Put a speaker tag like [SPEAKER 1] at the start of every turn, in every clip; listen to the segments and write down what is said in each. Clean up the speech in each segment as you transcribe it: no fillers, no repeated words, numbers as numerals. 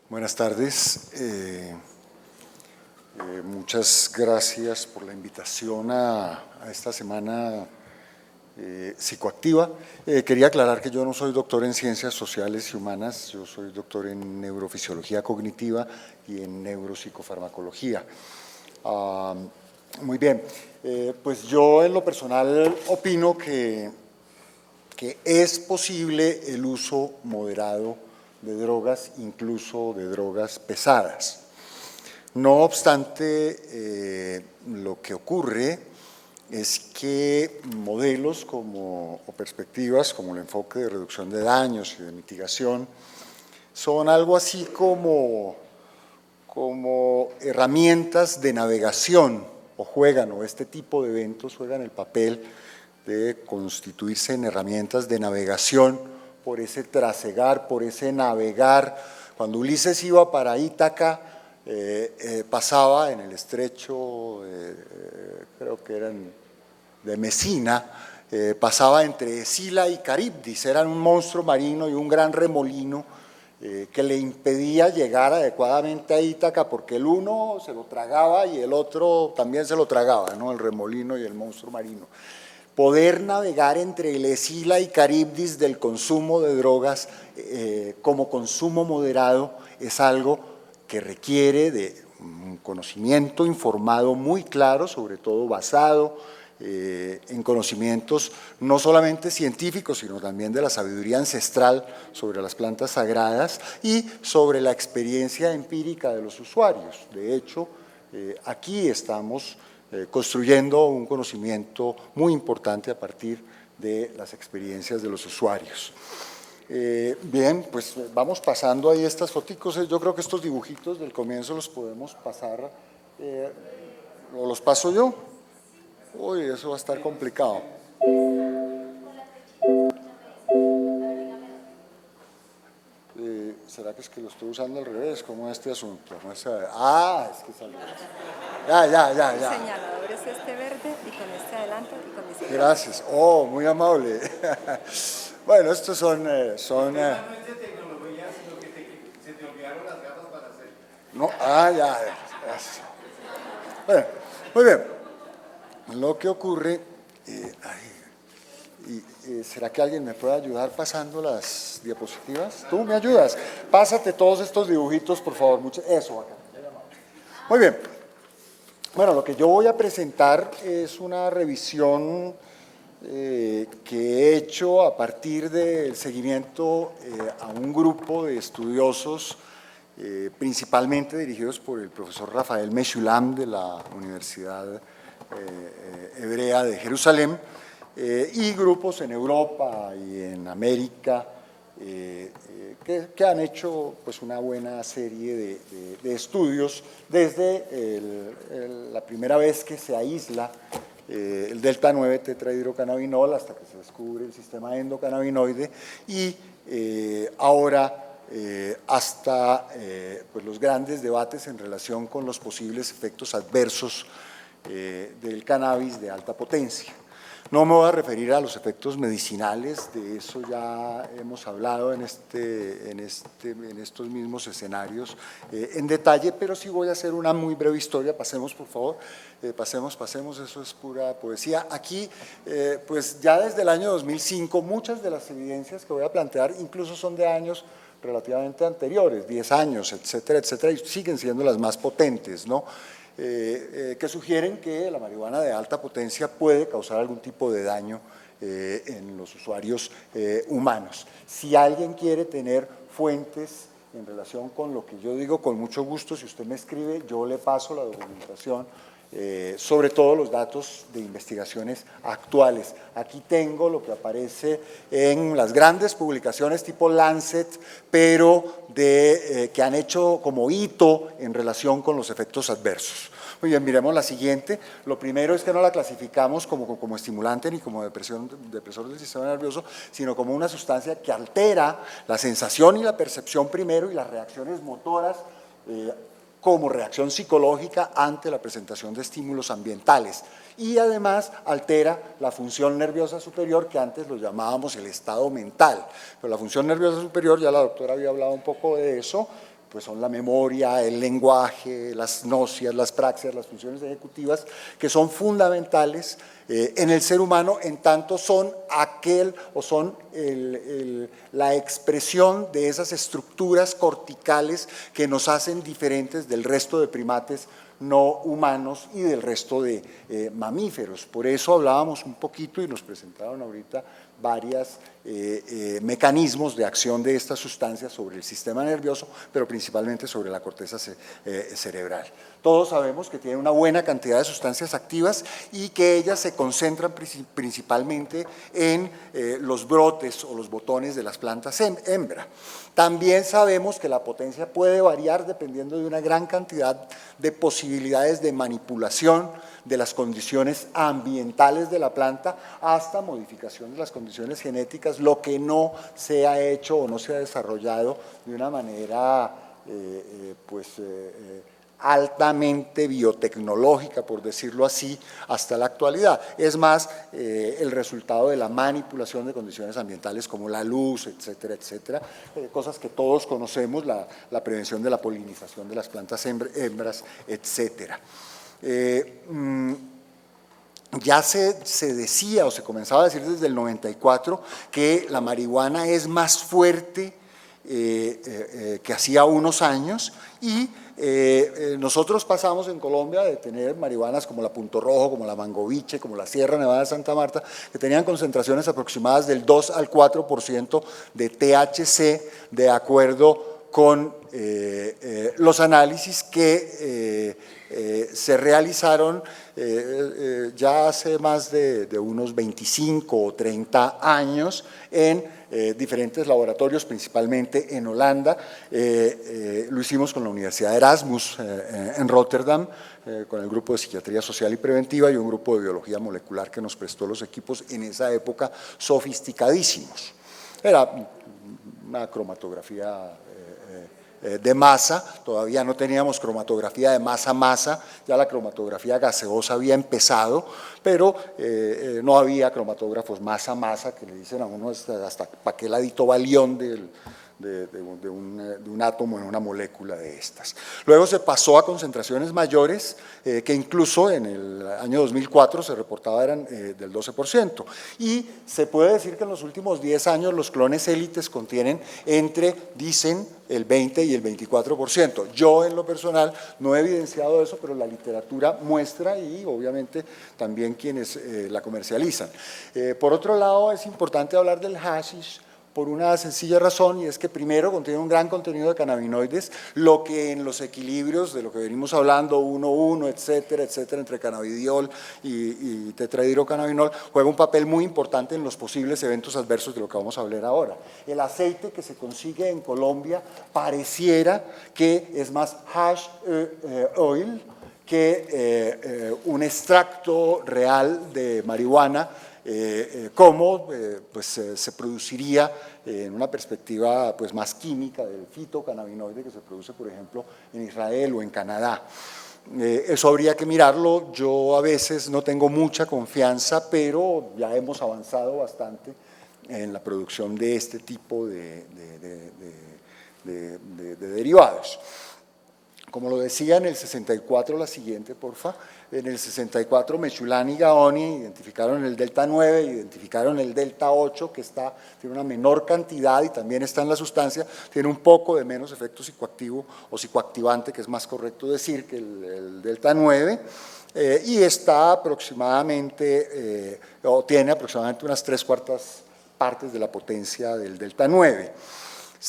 [SPEAKER 1] Buenas tardes. Muchas gracias por la invitación a esta semana psicoactiva. Quería aclarar que yo no soy doctor en ciencias sociales y humanas, yo soy doctor en neurofisiología cognitiva y en neuropsicofarmacología. Muy bien, pues yo en lo personal opino que es posible el uso moderado de drogas, incluso de drogas pesadas. No obstante, lo que ocurre es que modelos o perspectivas como el enfoque de reducción de daños y de mitigación son algo así como herramientas de navegación, o este tipo de eventos juegan el papel de constituirse en herramientas de navegación por ese trasegar, por ese navegar. Cuando Ulises iba para Ítaca, pasaba en el estrecho, creo que era de Mesina, pasaba entre Escila y Caribdis, eran un monstruo marino y un gran remolino que le impedía llegar adecuadamente a Ítaca porque el uno se lo tragaba y el otro también se lo tragaba, ¿no? El remolino y el monstruo marino. Poder navegar entre el Escila y Caribdis del consumo de drogas como consumo moderado es algo que requiere de un conocimiento informado muy claro, sobre todo basado en conocimientos no solamente científicos, sino también de la sabiduría ancestral sobre las plantas sagradas y sobre la experiencia empírica de los usuarios. De hecho, aquí estamos construyendo un conocimiento muy importante a partir de las experiencias de los usuarios. Bien, pues vamos pasando ahí estas foticos. Yo creo que estos dibujitos del comienzo los podemos pasar, o los paso yo. Uy, eso va a estar complicado. ¿Será que es que lo estoy usando al revés? ¿Cómo es este asunto? Es que es al revés. Ya.
[SPEAKER 2] El señalador es este verde y con este adelante y con este.
[SPEAKER 1] Gracias. Oh, muy amable. Bueno, estos son...
[SPEAKER 3] No es de tecnología, sino que se te olvidaron las gafas para hacer.
[SPEAKER 1] No, ya. Bueno, muy bien. Lo que ocurre... ¿será que alguien me puede ayudar pasando las diapositivas? ¿Tú me ayudas? Pásate todos estos dibujitos, por favor. Eso, acá. Muy bien. Bueno, lo que yo voy a presentar es una revisión que he hecho a partir del seguimiento a un grupo de estudiosos, principalmente dirigidos por el profesor Rafael Meshulam de la Universidad Hebrea de Jerusalén, y grupos en Europa y en América que han hecho pues, una buena serie de estudios desde la primera vez que se aísla el delta 9 tetrahidrocannabinol hasta que se descubre el sistema endocannabinoide y ahora hasta pues los grandes debates en relación con los posibles efectos adversos del cannabis de alta potencia. No me voy a referir a los efectos medicinales, de eso ya hemos hablado en estos mismos escenarios en detalle, pero sí voy a hacer una muy breve historia. Pasemos, por favor, pasemos, eso es pura poesía. Aquí, pues ya desde el año 2005, muchas de las evidencias que voy a plantear incluso son de años relativamente anteriores, 10 años, etcétera, y siguen siendo las más potentes, ¿no? Que sugieren que la marihuana de alta potencia puede causar algún tipo de daño en los usuarios humanos. Si alguien quiere tener fuentes en relación con lo que yo digo, con mucho gusto, si usted me escribe, yo le paso la documentación, sobre todo los datos de investigaciones actuales. Aquí tengo lo que aparece en las grandes publicaciones tipo Lancet, pero que han hecho como hito en relación con los efectos adversos. Muy bien, miremos la siguiente. Lo primero es que no la clasificamos como estimulante ni como depresor del sistema nervioso, sino como una sustancia que altera la sensación y la percepción primero y las reacciones motoras como reacción psicológica ante la presentación de estímulos ambientales y además altera la función nerviosa superior, que antes lo llamábamos el estado mental. Pero la función nerviosa superior, ya la doctora había hablado un poco de eso, pues son la memoria, el lenguaje, las nocias, las praxias, las funciones ejecutivas, que son fundamentales en el ser humano, en tanto son la expresión de esas estructuras corticales que nos hacen diferentes del resto de primates no humanos y del resto de mamíferos. Por eso hablábamos un poquito y nos presentaron ahorita varios mecanismos de acción de estas sustancias sobre el sistema nervioso, pero principalmente sobre la corteza cerebral. Todos sabemos que tiene una buena cantidad de sustancias activas y que ellas se concentran principalmente en los brotes o los botones de las plantas hembra. También sabemos que la potencia puede variar dependiendo de una gran cantidad de posibilidades de manipulación de las condiciones ambientales de la planta hasta modificación de las condiciones genéticas, lo que no se ha hecho o no se ha desarrollado de una manera altamente biotecnológica, por decirlo así, hasta la actualidad. Es más, el resultado de la manipulación de condiciones ambientales como la luz, etcétera, etcétera, cosas que todos conocemos, la prevención de la polinización de las plantas hembras, etcétera. Ya se decía o se comenzaba a decir desde el 94 que la marihuana es más fuerte que hacía unos años y nosotros pasamos en Colombia de tener marihuanas como la Punto Rojo, como la Mangoviche, como la Sierra Nevada de Santa Marta, que tenían concentraciones aproximadas del 2 al 4% de THC, de acuerdo con los análisis que se realizaron ya hace más de unos 25 o 30 años en diferentes laboratorios, principalmente en Holanda. Lo hicimos con la Universidad de Erasmus en Rotterdam, con el grupo de Psiquiatría Social y Preventiva y un grupo de Biología Molecular que nos prestó los equipos en esa época sofisticadísimos. Era una cromatografía de masa, todavía no teníamos cromatografía de masa-masa, ya la cromatografía gaseosa había empezado, pero no había cromatógrafos masa-masa que le dicen a uno hasta para qué ladito va el ión de un átomo en una molécula de estas. Luego se pasó a concentraciones mayores, que incluso en el año 2004 se reportaba eran del 12%. Y se puede decir que en los últimos 10 años los clones élites contienen dicen, el 20 y el 24%. Yo en lo personal no he evidenciado eso, pero la literatura muestra y obviamente también quienes la comercializan. Por otro lado, es importante hablar del hashish, por una sencilla razón, y es que primero contiene un gran contenido de cannabinoides, lo que en los equilibrios de lo que venimos hablando, 1,1, etcétera, etcétera, entre cannabidiol y tetrahidrocannabinol, juega un papel muy importante en los posibles eventos adversos de lo que vamos a hablar ahora. El aceite que se consigue en Colombia pareciera que es más hash oil que un extracto real de marihuana, cómo se produciría en una perspectiva más química del fitocannabinoide que se produce, por ejemplo, en Israel o en Canadá. Eso habría que mirarlo. Yo a veces no tengo mucha confianza, pero ya hemos avanzado bastante en la producción de este tipo de derivados. Como lo decía en el 64, la siguiente, porfa. En el 64, Mechulán y Gaoni identificaron el delta 9, identificaron el delta 8, que tiene una menor cantidad y también está en la sustancia, tiene un poco de menos efecto psicoactivo o psicoactivante, que es más correcto decir, que el delta 9, y está aproximadamente, o tiene aproximadamente unas 3/4 partes de la potencia del delta 9.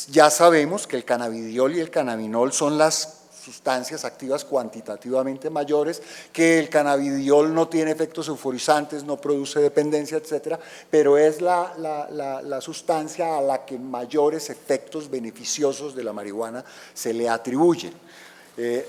[SPEAKER 1] Ya sabemos que el cannabidiol y el cannabinol son las sustancias activas cuantitativamente mayores, que el cannabidiol no tiene efectos euforizantes, no produce dependencia, etcétera, pero es la sustancia a la que mayores efectos beneficiosos de la marihuana se le atribuyen.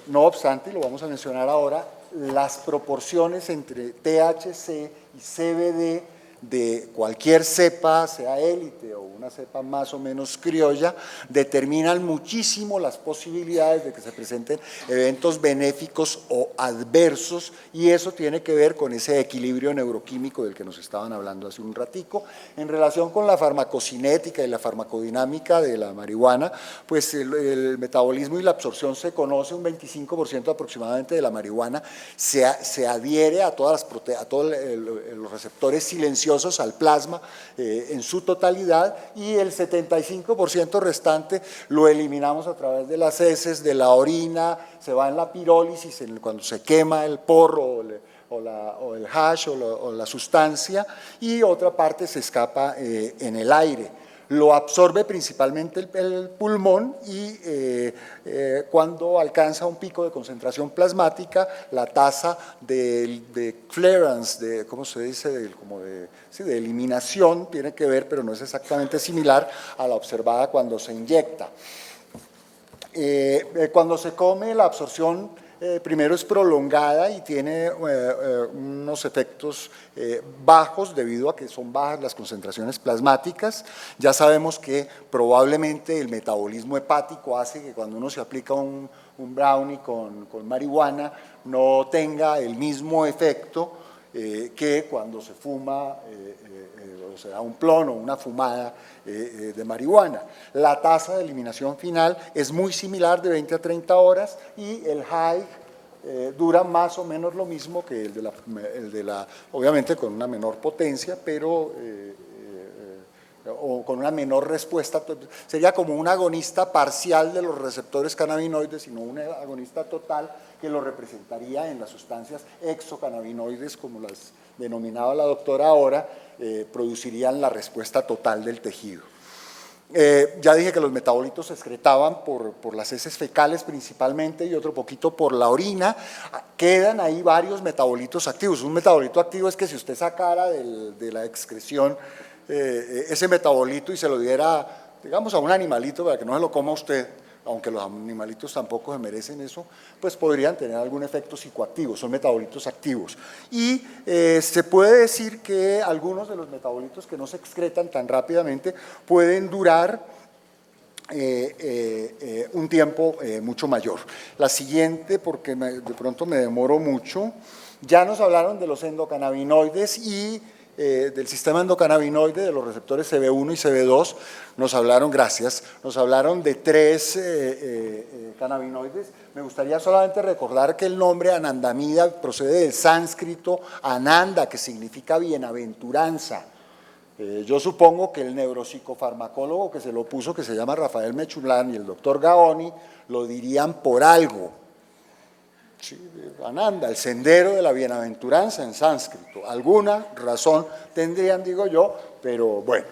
[SPEAKER 1] No obstante, lo vamos a mencionar ahora, las proporciones entre THC y CBD de cualquier cepa, sea élite o una cepa más o menos criolla, determinan muchísimo las posibilidades de que se presenten eventos benéficos o adversos, y eso tiene que ver con ese equilibrio neuroquímico del que nos estaban hablando hace un ratico. En relación con la farmacocinética y la farmacodinámica de la marihuana, pues el metabolismo y la absorción se conoce. Un 25% aproximadamente de la marihuana se adhiere a todos los receptores silenciosos, al plasma en su totalidad, y el 75% restante lo eliminamos a través de las heces, de la orina, se va en la pirólisis, cuando se quema el porro o el hash o la sustancia, y otra parte se escapa en el aire. Lo absorbe principalmente el pulmón, y cuando alcanza un pico de concentración plasmática, la tasa de clearance, ¿cómo se dice? De eliminación, tiene que ver, pero no es exactamente similar a la observada cuando se inyecta. Cuando se come, la absorción primero es prolongada y tiene unos efectos bajos debido a que son bajas las concentraciones plasmáticas. Ya sabemos que probablemente el metabolismo hepático hace que cuando uno se aplica un brownie con marihuana no tenga el mismo efecto que cuando se fuma o se da un plon o una fumada de marihuana. La tasa de eliminación final es muy similar, de 20 a 30 horas, y el high dura más o menos lo mismo que el de la obviamente con una menor potencia, pero o con una menor respuesta. Sería como un agonista parcial de los receptores cannabinoides, sino un agonista total que lo representaría en las sustancias exocannabinoides, como las denominaba la doctora ahora, producirían la respuesta total del tejido. Ya dije que los metabolitos se excretaban por las heces fecales principalmente, y otro poquito por la orina. Quedan ahí varios metabolitos activos. Un metabolito activo es que si usted sacara de la excreción ese metabolito y se lo diera, digamos, a un animalito para que no se lo coma usted, aunque los animalitos tampoco se merecen eso, pues podrían tener algún efecto psicoactivo. Son metabolitos activos. Y se puede decir que algunos de los metabolitos que no se excretan tan rápidamente pueden durar un tiempo mucho mayor. La siguiente, porque de pronto me demoro mucho, ya nos hablaron de los endocannabinoides y del sistema endocannabinoide, de los receptores CB1 y CB2, nos hablaron de 3 cannabinoides. Me gustaría solamente recordar que el nombre anandamida procede del sánscrito ananda, que significa bienaventuranza. Yo supongo que el neuropsicofarmacólogo que se lo puso, que se llama Rafael Mechulán, y el doctor Gaoni, lo dirían por algo. Sí, Ananda, el sendero de la bienaventuranza en sánscrito. Alguna razón tendrían, digo yo, pero bueno.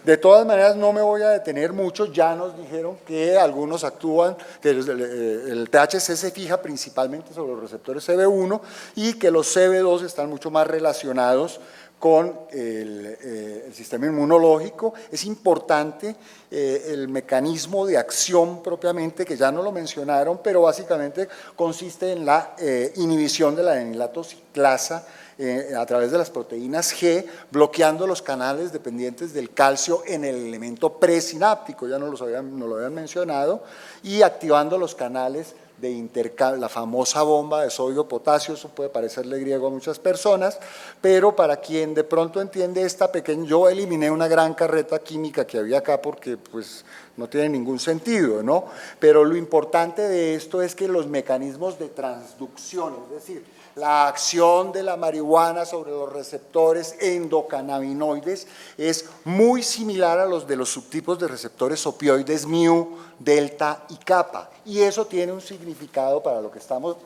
[SPEAKER 1] De todas maneras, no me voy a detener mucho. Ya nos dijeron que algunos actúan, que el THC se fija principalmente sobre los receptores CB1 y que los CB2 están mucho más relacionados con el sistema inmunológico. Es importante el mecanismo de acción propiamente, que ya no lo mencionaron, pero básicamente consiste en la inhibición de la adenilato ciclasa a través de las proteínas G, bloqueando los canales dependientes del calcio en el elemento presináptico, ya nos lo habían mencionado, y activando los canales de intercambio, la famosa bomba de sodio-potasio. Eso puede parecerle griego a muchas personas, pero para quien de pronto entiende esta pequeña, yo eliminé una gran carreta química que había acá porque pues no tiene ningún sentido, ¿no? Pero lo importante de esto es que los mecanismos de transducción, es decir, la acción de la marihuana sobre los receptores endocannabinoides es muy similar a los de los subtipos de receptores opioides mu, delta y kappa, y eso tiene un significado para lo que estamos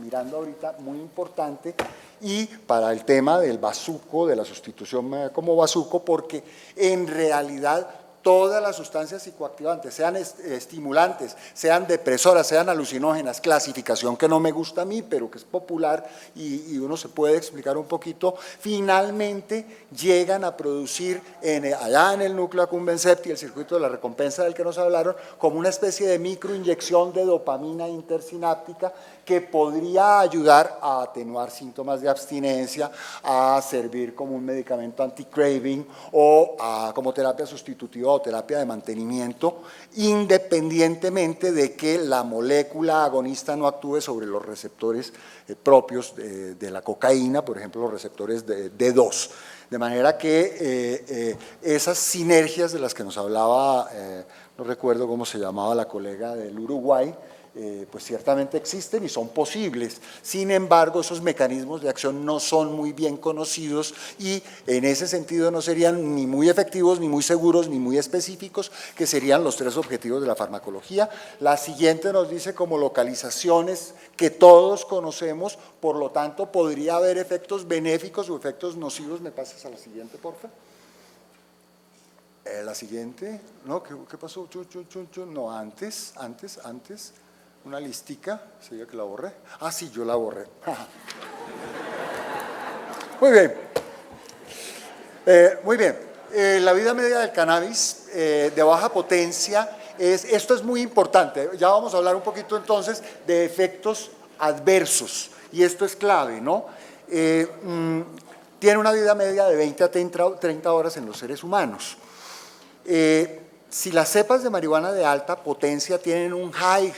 [SPEAKER 1] mirando ahorita muy importante, y para el tema del bazuco, de la sustitución como bazuco, porque en realidad todas las sustancias psicoactivantes, sean estimulantes, sean depresoras, sean alucinógenas, clasificación que no me gusta a mí, pero que es popular y uno se puede explicar un poquito, finalmente llegan a producir allá en el núcleo accumbens septi, el circuito de la recompensa del que nos hablaron, como una especie de microinyección de dopamina intersináptica que podría ayudar a atenuar síntomas de abstinencia, a servir como un medicamento anti-craving o como terapia sustitutiva o terapia de mantenimiento, independientemente de que la molécula agonista no actúe sobre los receptores propios de la cocaína, por ejemplo, los receptores de D2. De manera que esas sinergias de las que nos hablaba, no recuerdo cómo se llamaba la colega del Uruguay, pues ciertamente existen y son posibles. Sin embargo, esos mecanismos de acción no son muy bien conocidos y en ese sentido no serían ni muy efectivos, ni muy seguros, ni muy específicos, que serían los 3 objetivos de la farmacología. La siguiente nos dice como localizaciones que todos conocemos, por lo tanto podría haber efectos benéficos o efectos nocivos. ¿Me pasas a la siguiente, por favor? La siguiente, ¿no? ¿Qué pasó? No, antes. Una listica, ¿sería que la borré? Ah, sí, yo la borré. Muy bien. Muy bien. La vida media del cannabis de baja potencia, esto es muy importante. Ya vamos a hablar un poquito entonces de efectos adversos, y esto es clave, ¿no? Tiene una vida media de 20 a 30 horas en los seres humanos. Si las cepas de marihuana de alta potencia tienen un high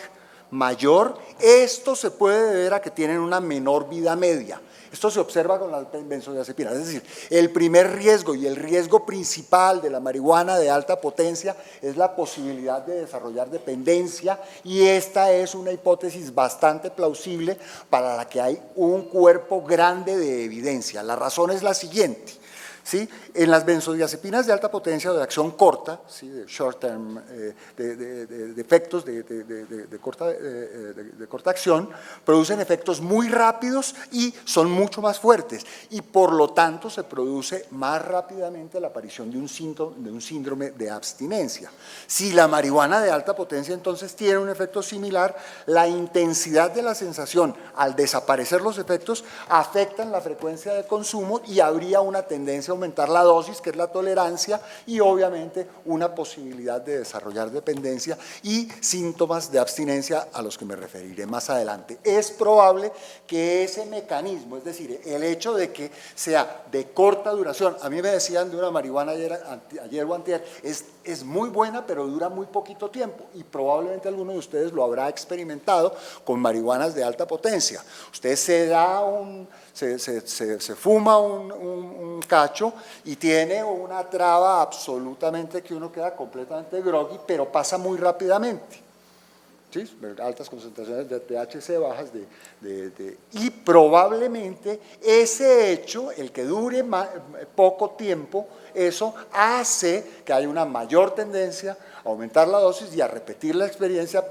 [SPEAKER 1] mayor, esto se puede deber a que tienen una menor vida media. Esto se observa con las benzodiazepinas, es decir, el primer riesgo y el riesgo principal de la marihuana de alta potencia es la posibilidad de desarrollar dependencia, y esta es una hipótesis bastante plausible para la que hay un cuerpo grande de evidencia. La razón es la siguiente. ¿Sí? En las benzodiazepinas de alta potencia o de acción corta, ¿sí? De short term, de efectos de corta acción, producen efectos muy rápidos y son mucho más fuertes, y por lo tanto se produce más rápidamente la aparición de un síndrome de abstinencia. Si la marihuana de alta potencia entonces tiene un efecto similar, la intensidad de la sensación al desaparecer los efectos afectan la frecuencia de consumo y habría una tendencia a aumentar la dosis, que es la tolerancia, y obviamente una posibilidad de desarrollar dependencia y síntomas de abstinencia a los que me referiré más adelante. Es probable que ese mecanismo, es decir, el hecho de que sea de corta duración, a mí me decían de una marihuana ayer o antier, es muy buena pero dura muy poquito tiempo, y probablemente alguno de ustedes lo habrá experimentado con marihuanas de alta potencia. Usted se fuma un cacho y tiene una traba absolutamente que uno queda completamente groggy, pero pasa muy rápidamente. ¿Sí? Altas concentraciones de THC, bajas y probablemente ese hecho, el que dure poco tiempo, eso hace que haya una mayor tendencia a aumentar la dosis y a repetir la experiencia,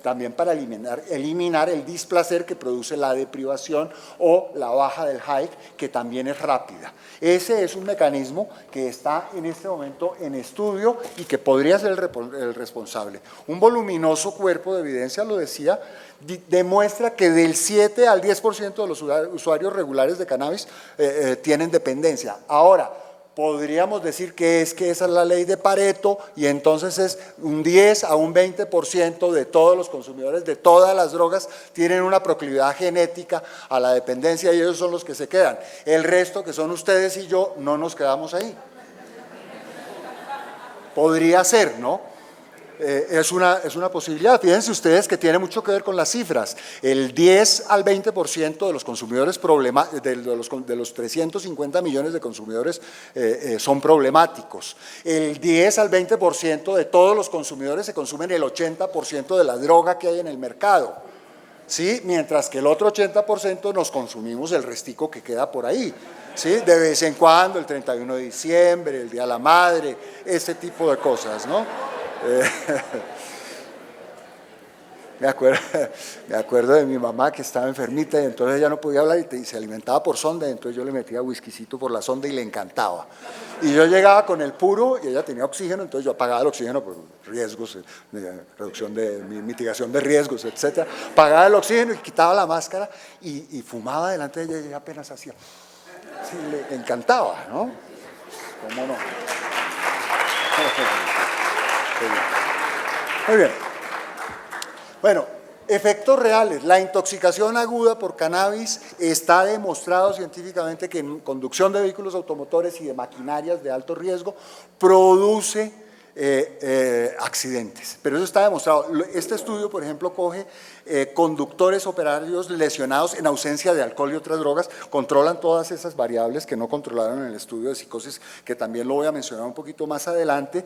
[SPEAKER 1] también para eliminar el displacer que produce la deprivación o la baja del high, que también es rápida. Ese es un mecanismo que está en este momento en estudio y que podría ser el responsable. Un voluminoso cuerpo de evidencia, lo decía, demuestra que del 7 al 10% de los usuarios regulares de cannabis tienen dependencia. Ahora, podríamos decir que esa es la ley de Pareto, y entonces es un 10 a un 20% de todos los consumidores de todas las drogas tienen una proclividad genética a la dependencia, y ellos son los que se quedan. El resto, que son ustedes y yo, no nos quedamos ahí. Podría ser, ¿no? Es una posibilidad. Fíjense ustedes que tiene mucho que ver con las cifras. El 10 al 20% de los consumidores de los 350 millones de consumidores son problemáticos. El 10 al 20% de todos los consumidores se consumen el 80% de la droga que hay en el mercado, ¿sí? Mientras que el otro 80% nos consumimos el restico que queda por ahí, ¿sí? De vez en cuando, el 31 de diciembre, el Día de la Madre, ese tipo de cosas, ¿no? Me acuerdo, me acuerdo de mi mamá que estaba enfermita y entonces ella no podía hablar y se alimentaba por sonda, y entonces yo le metía whiskycito por la sonda y le encantaba. Y yo llegaba con el puro y ella tenía oxígeno, entonces yo apagaba el oxígeno por riesgos, mitigación de riesgos, etc. Apagaba el oxígeno y quitaba la máscara y fumaba delante de ella y ella apenas hacía. Sí, le encantaba, ¿no? ¿Cómo no? Muy bien. Bueno, efectos reales. La intoxicación aguda por cannabis está demostrado científicamente que en conducción de vehículos automotores y de maquinarias de alto riesgo produce accidentes. Pero eso está demostrado. Este estudio, por ejemplo, coge conductores operarios lesionados en ausencia de alcohol y otras drogas, controlan todas esas variables que no controlaron en el estudio de psicosis, que también lo voy a mencionar un poquito más adelante,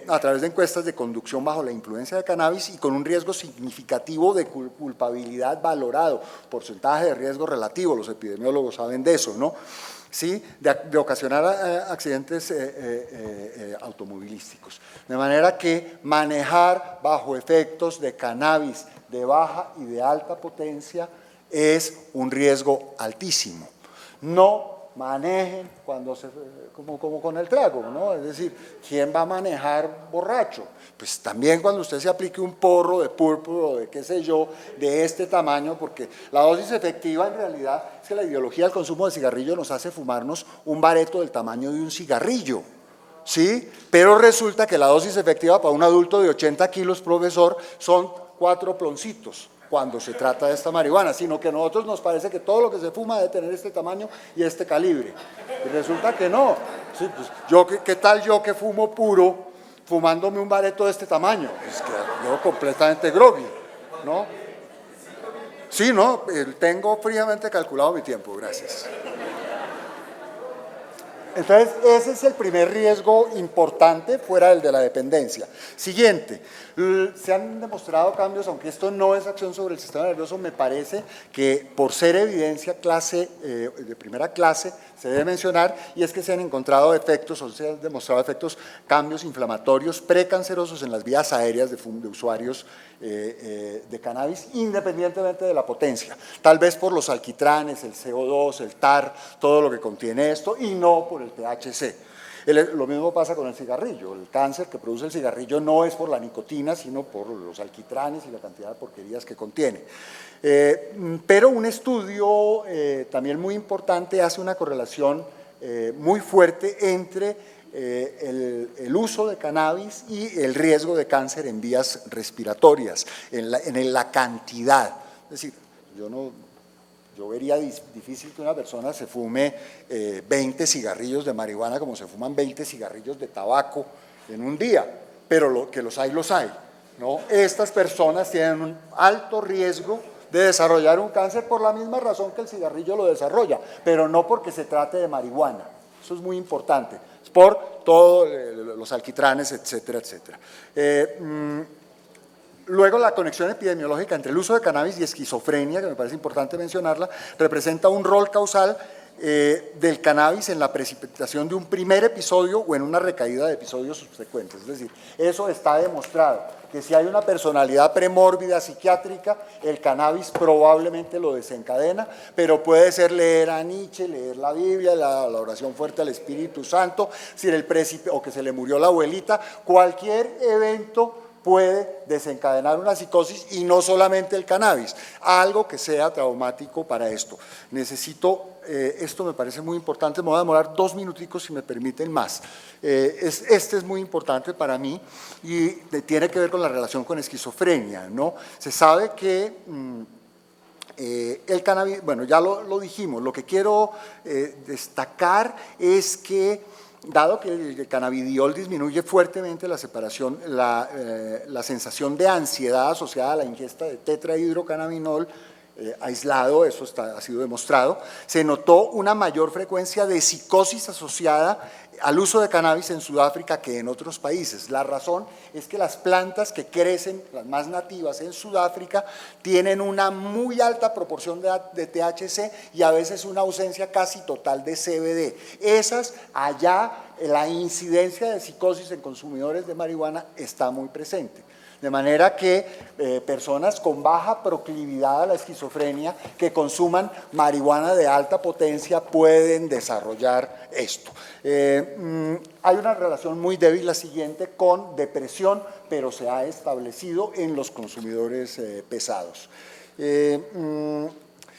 [SPEAKER 1] a través de encuestas de conducción bajo la influencia de cannabis y con un riesgo significativo de culpabilidad valorado, porcentaje de riesgo relativo, los epidemiólogos saben de eso, ¿no? ¿Sí? De ocasionar accidentes automovilísticos. De manera que manejar bajo efectos de cannabis de baja y de alta potencia es un riesgo altísimo. No manejen como con el trago, ¿no? Es decir, ¿quién va a manejar borracho? Pues también cuando usted se aplique un porro de púrpura o de qué sé yo, de este tamaño, porque la dosis efectiva en realidad es que la ideología del consumo de cigarrillo nos hace fumarnos un bareto del tamaño de un cigarrillo, ¿sí? Pero resulta que la dosis efectiva para un adulto de 80 kilos, profesor, son 4 ploncitos cuando se trata de esta marihuana, sino que a nosotros nos parece que todo lo que se fuma debe tener este tamaño y este calibre. Y resulta que no. Sí, pues, ¿qué tal yo que fumo puro, fumándome un bareto de este tamaño? Pues que yo completamente groggy, ¿no? Sí, no, tengo fríamente calculado mi tiempo, gracias. Entonces, ese es el primer riesgo importante fuera del de la dependencia. Siguiente, se han demostrado cambios, aunque esto no es acción sobre el sistema nervioso, me parece que por ser evidencia de primera clase se debe mencionar, y es que se han encontrado efectos, o se han demostrado efectos, cambios inflamatorios precancerosos en las vías aéreas de usuarios de cannabis, independientemente de la potencia, tal vez por los alquitranes, el CO2, el TAR, todo lo que contiene esto, y no por el THC. Lo mismo pasa con el cigarrillo. El cáncer que produce el cigarrillo no es por la nicotina, sino por los alquitranes y la cantidad de porquerías que contiene. Pero un estudio también muy importante hace una correlación muy fuerte entre el uso de cannabis y el riesgo de cáncer en vías respiratorias, en la cantidad. Es decir, yo vería difícil que una persona se fume 20 cigarrillos de marihuana como se fuman 20 cigarrillos de tabaco en un día, pero que los hay, ¿no? Estas personas tienen un alto riesgo de desarrollar un cáncer por la misma razón que el cigarrillo lo desarrolla, pero no porque se trate de marihuana. Eso es muy importante, es por todos los alquitranes, etcétera, etcétera. Luego, la conexión epidemiológica entre el uso de cannabis y esquizofrenia, que me parece importante mencionarla, representa un rol causal del cannabis en la precipitación de un primer episodio o en una recaída de episodios subsecuentes. Es decir, eso está demostrado, que si hay una personalidad premórbida psiquiátrica, el cannabis probablemente lo desencadena, pero puede ser leer a Nietzsche, leer la Biblia, la oración fuerte al Espíritu Santo, o que se le murió la abuelita, cualquier evento puede desencadenar una psicosis, y no solamente el cannabis, algo que sea traumático para esto. Esto me parece muy importante, me voy a demorar 2 minuticos si me permiten más. Este es muy importante para mí y tiene que ver con la relación con esquizofrenia, ¿no? Se sabe que el cannabis, bueno, ya lo dijimos, lo que quiero destacar es que dado que el cannabidiol disminuye fuertemente la sensación de ansiedad asociada a la ingesta de tetrahidrocannabinol aislado, eso ha sido demostrado, se notó una mayor frecuencia de psicosis asociada al uso de cannabis en Sudáfrica que en otros países. La razón es que las plantas que crecen, las más nativas en Sudáfrica, tienen una muy alta proporción de THC y a veces una ausencia casi total de CBD. Allá la incidencia de psicosis en consumidores de marihuana está muy presente. De manera que personas con baja proclividad a la esquizofrenia que consuman marihuana de alta potencia pueden desarrollar esto. Hay una relación muy débil, la siguiente, con depresión, pero se ha establecido en los consumidores pesados.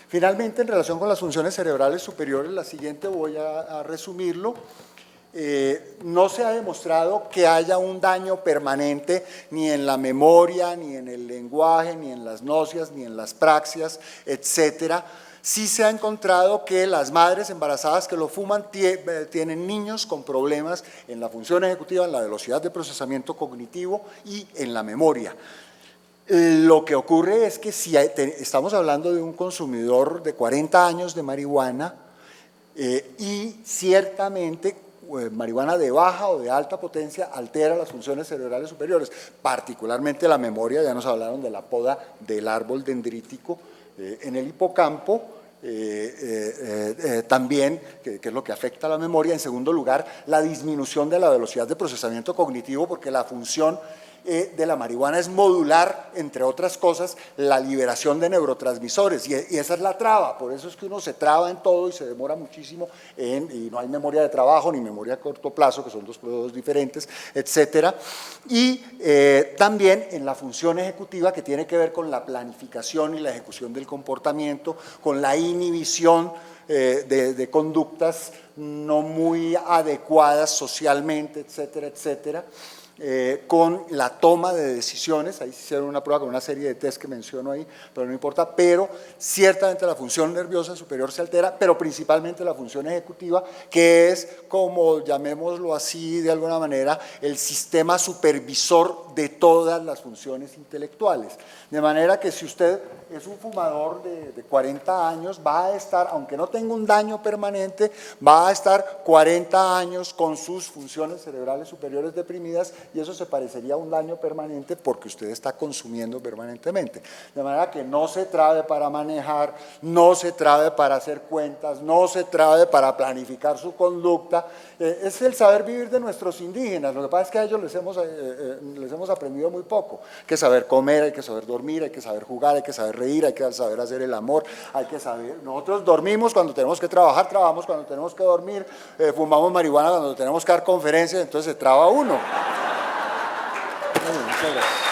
[SPEAKER 1] Finalmente, en relación con las funciones cerebrales superiores, la siguiente voy a resumirlo. No se ha demostrado que haya un daño permanente ni en la memoria, ni en el lenguaje, ni en las náuseas, ni en las praxias, etcétera. Sí se ha encontrado que las madres embarazadas que lo fuman tienen niños con problemas en la función ejecutiva, en la velocidad de procesamiento cognitivo y en la memoria. Lo que ocurre es que si estamos hablando de un consumidor de 40 años de marihuana y ciertamente marihuana de baja o de alta potencia altera las funciones cerebrales superiores, particularmente la memoria, ya nos hablaron de la poda del árbol dendrítico en el hipocampo, también, que es lo que afecta a la memoria. En segundo lugar, la disminución de la velocidad de procesamiento cognitivo, porque la función de la marihuana es modular, entre otras cosas, la liberación de neurotransmisores, y esa es la traba. Por eso es que uno se traba en todo y se demora muchísimo, y no hay memoria de trabajo ni memoria a corto plazo, que son dos procesos diferentes, etcétera. Y también en la función ejecutiva, que tiene que ver con la planificación y la ejecución del comportamiento, con la inhibición de conductas no muy adecuadas socialmente, etcétera, etcétera. Con la toma de decisiones, ahí se hicieron una prueba con una serie de test que menciono ahí, pero no importa, pero ciertamente la función nerviosa superior se altera, pero principalmente la función ejecutiva, que es, como llamémoslo así de alguna manera, el sistema supervisor de todas las funciones intelectuales. De manera que si usted es un fumador de 40 años, va a estar, aunque no tenga un daño permanente, va a estar 40 años con sus funciones cerebrales superiores deprimidas, y eso se parecería a un daño permanente porque usted está consumiendo permanentemente. De manera que no se trabe para manejar, no se trabe para hacer cuentas, no se trabe para planificar su conducta. Es el saber vivir de nuestros indígenas. Lo que pasa es que a ellos les hemos aprendido muy poco. Hay que saber comer, hay que saber dormir, hay que saber jugar, hay que saber reír, hay que saber hacer el amor, hay que saber. Nosotros dormimos cuando tenemos que trabajar, trabajamos cuando tenemos que dormir, fumamos marihuana cuando tenemos que dar conferencias, entonces se traba uno. Muchas gracias.